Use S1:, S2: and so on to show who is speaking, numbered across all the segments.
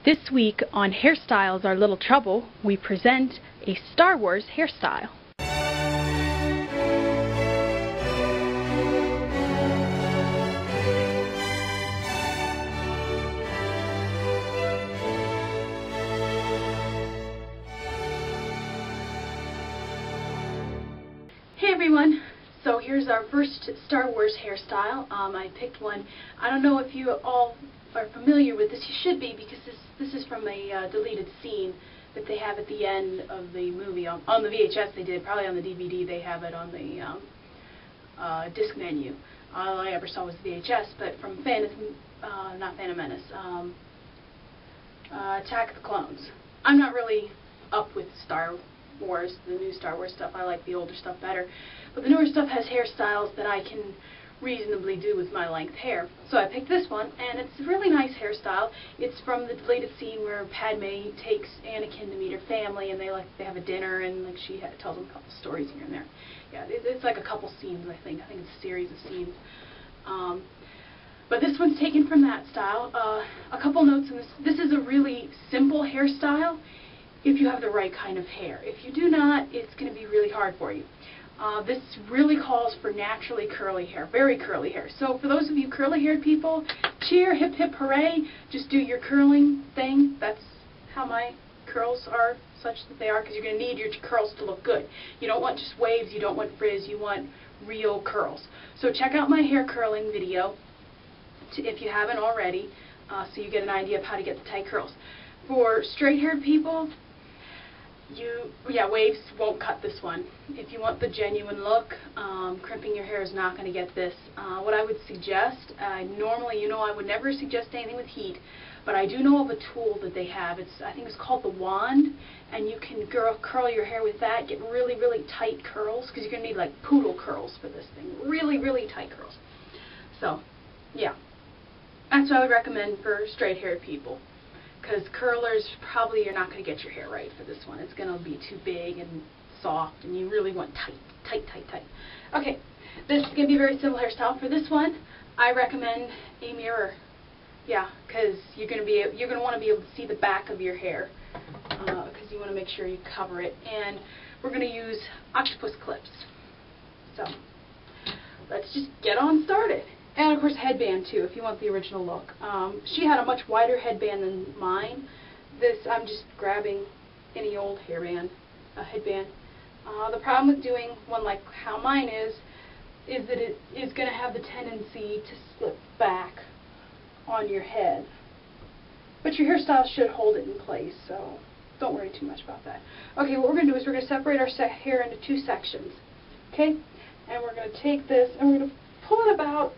S1: This week on Hairstyles Our Little Trouble, we present a Star Wars hairstyle. Hey everyone! So here's our first Star Wars hairstyle. I picked one. I don't know if you all are familiar with this. You should be, because this is from a deleted scene that they have at the end of the movie. On the VHS they did. Probably on the DVD they have it on the disc menu. All I ever saw was VHS, but from not Phantom Menace, Attack of the Clones. I'm not really up with Star Wars, the new Star Wars stuff. I like the older stuff better. But the newer stuff has hairstyles that I can reasonably do with my length hair. So I picked this one, and it's a really nice hairstyle. It's from the deleted scene where Padme takes Anakin to meet her family, and they have a dinner, and she tells them a couple stories here and there. Yeah, it's like a couple scenes, I think. I think it's a series of scenes. But this one's taken from that style. A couple notes on this. This is a really simple hairstyle if you have the right kind of hair. If you do not, it's going to be really hard for you. This really calls for naturally curly hair, very curly hair. So for those of you curly-haired people, cheer, hip hip hooray, just do your curling thing. That's how my curls are, such that they are, because you're going to need your curls to look good. You don't want just waves, you don't want frizz, you want real curls. So check out my hair curling video, if you haven't already, so you get an idea of how to get the tight curls. For straight-haired people, waves won't cut this one. If you want the genuine look, crimping your hair is not going to get this. What I would suggest, normally, I would never suggest anything with heat, but I do know of a tool that they have. I think it's called the wand, and you can curl your hair with that, get really, really tight curls, because you're going to need like poodle curls for this thing. Really, really tight curls. So, yeah. That's what I would recommend for straight-haired people. Because curlers, probably you're not going to get your hair right for this one. It's going to be too big and soft, and you really want tight, tight, tight, tight. Okay, this is going to be a very simple hairstyle. For this one, I recommend a mirror. Yeah, because you're going to want to be able to see the back of your hair, because you want to make sure you cover it. And we're going to use octopus clips. So let's just get on started. And of course headband too, if you want the original look. She had a much wider headband than mine. This, I'm just grabbing any old headband. The problem with doing one like how mine is that it is going to have the tendency to slip back on your head. But your hairstyle should hold it in place, so don't worry too much about that. Okay, what we're going to do is we're going to separate our hair into two sections. Okay? And we're going to take this and we're going to pull it about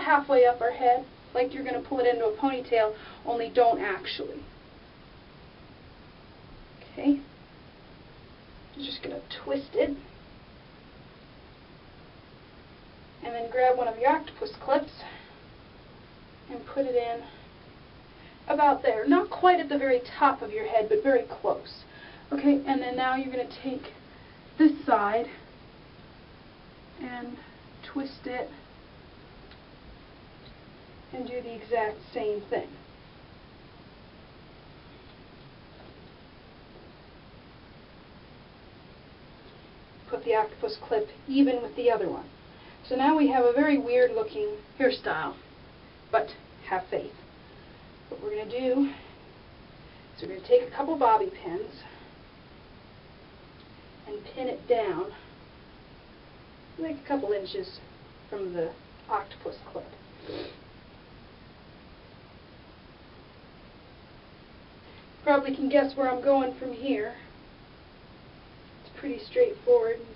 S1: halfway up our head, like you're going to pull it into a ponytail, only don't actually. Okay? You're just going to twist it. And then grab one of your octopus clips and put it in about there. Not quite at the very top of your head, but very close. Okay, and then now you're going to take this side and twist it and do the exact same thing. Put the octopus clip even with the other one. So now we have a very weird looking hairstyle, but have faith. What we're going to do is we're going to take a couple bobby pins and pin it down like a couple inches from the octopus clip. Probably can guess where I'm going from here. It's pretty straightforward and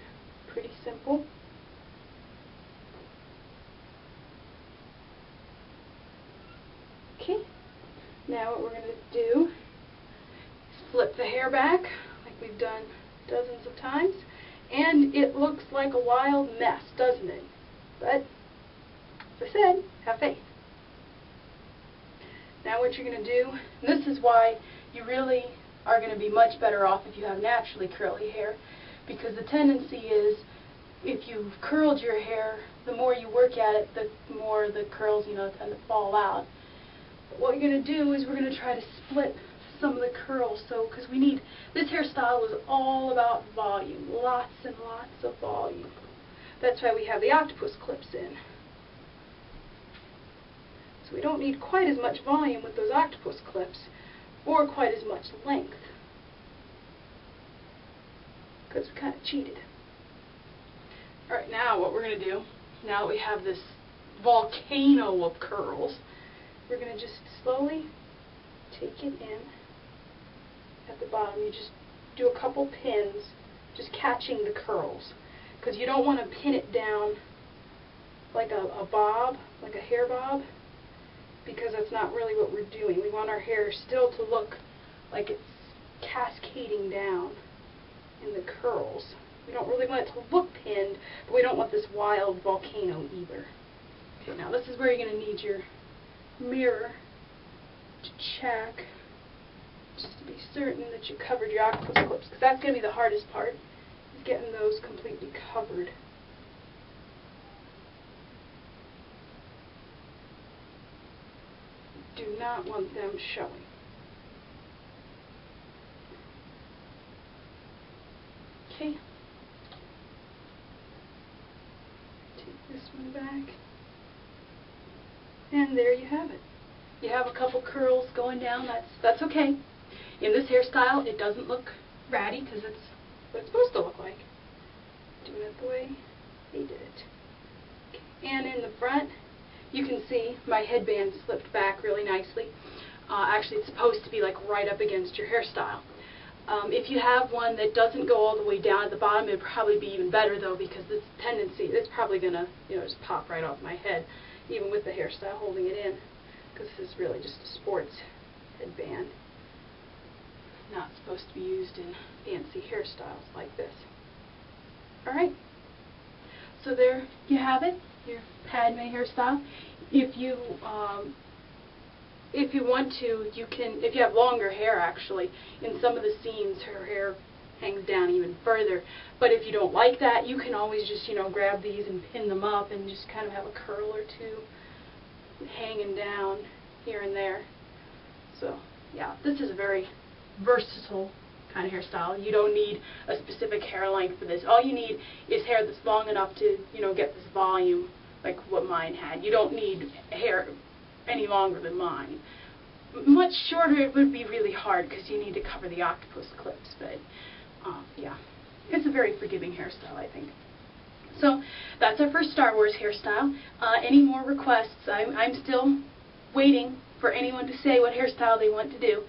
S1: pretty simple. Okay, now what we're going to do is flip the hair back like we've done dozens of times, and it looks like a wild mess, doesn't it? But, as I said, have faith. Now what you're going to do, and this is why you really are going to be much better off if you have naturally curly hair, because the tendency is if you've curled your hair, the more you work at it, the more the curls tend to fall out. But what you're going to do is we're going to try to split some of the curls, because we need, this hairstyle was all about volume, lots and lots of volume. That's why we have the octopus clips in. So we don't need quite as much volume with those octopus clips, or quite as much length, because we kind of cheated. Alright, now what we're going to do, now that we have this volcano of curls, we're going to just slowly take it in at the bottom. You just do a couple pins, just catching the curls, because you don't want to pin it down like a bob, like a hair bob, because that's not really what we're doing. We want our hair still to look like it's cascading down in the curls. We don't really want it to look pinned, but we don't want this wild volcano either. Okay, now this is where you're going to need your mirror to check, just to be certain that you covered your octopus clips, because that's going to be the hardest part, is getting those completely covered. Do not want them showing. Okay. Take this one back. And there you have it. You have a couple curls going down. That's okay. In this hairstyle, it doesn't look ratty because it's what it's supposed to look like. Doing it the way they did it. Okay. And in the front, you can see my headband slipped back really nicely. Actually, it's supposed to be like right up against your hairstyle. If you have one that doesn't go all the way down at the bottom, it would probably be even better though, because this tendency, it's probably going to, just pop right off my head, even with the hairstyle holding it in, because this is really just a sports headband, not supposed to be used in fancy hairstyles like this. Alright, so there you have it, your Padme hairstyle. If you want to, you can, if you have longer hair actually, in some of the scenes her hair hangs down even further. But if you don't like that, you can always just, grab these and pin them up and just kind of have a curl or two hanging down here and there. So, yeah, this is a very versatile kind of hairstyle. You don't need a specific hair length for this. All you need is hair that's long enough to, get this volume like what mine had. You don't need hair any longer than mine. Much shorter it would be really hard because you need to cover the octopus clips, but yeah, it's a very forgiving hairstyle, I think. So that's our first Star Wars hairstyle. Any more requests? I'm still waiting for anyone to say what hairstyle they want to do.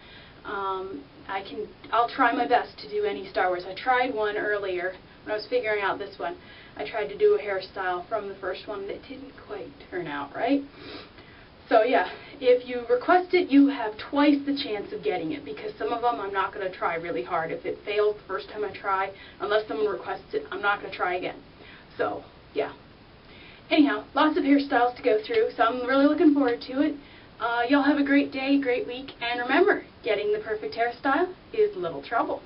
S1: I'll try my best to do any Star Wars. I tried one earlier when I was figuring out this one. I tried to do a hairstyle from the first one that didn't quite turn out right. So yeah, if you request it, you have twice the chance of getting it, because some of them I'm not going to try really hard. If it fails the first time I try, unless someone requests it, I'm not going to try again. So yeah. Anyhow, lots of hairstyles to go through, so I'm really looking forward to it. Y'all have a great day, great week, and remember, getting the perfect hairstyle is little trouble.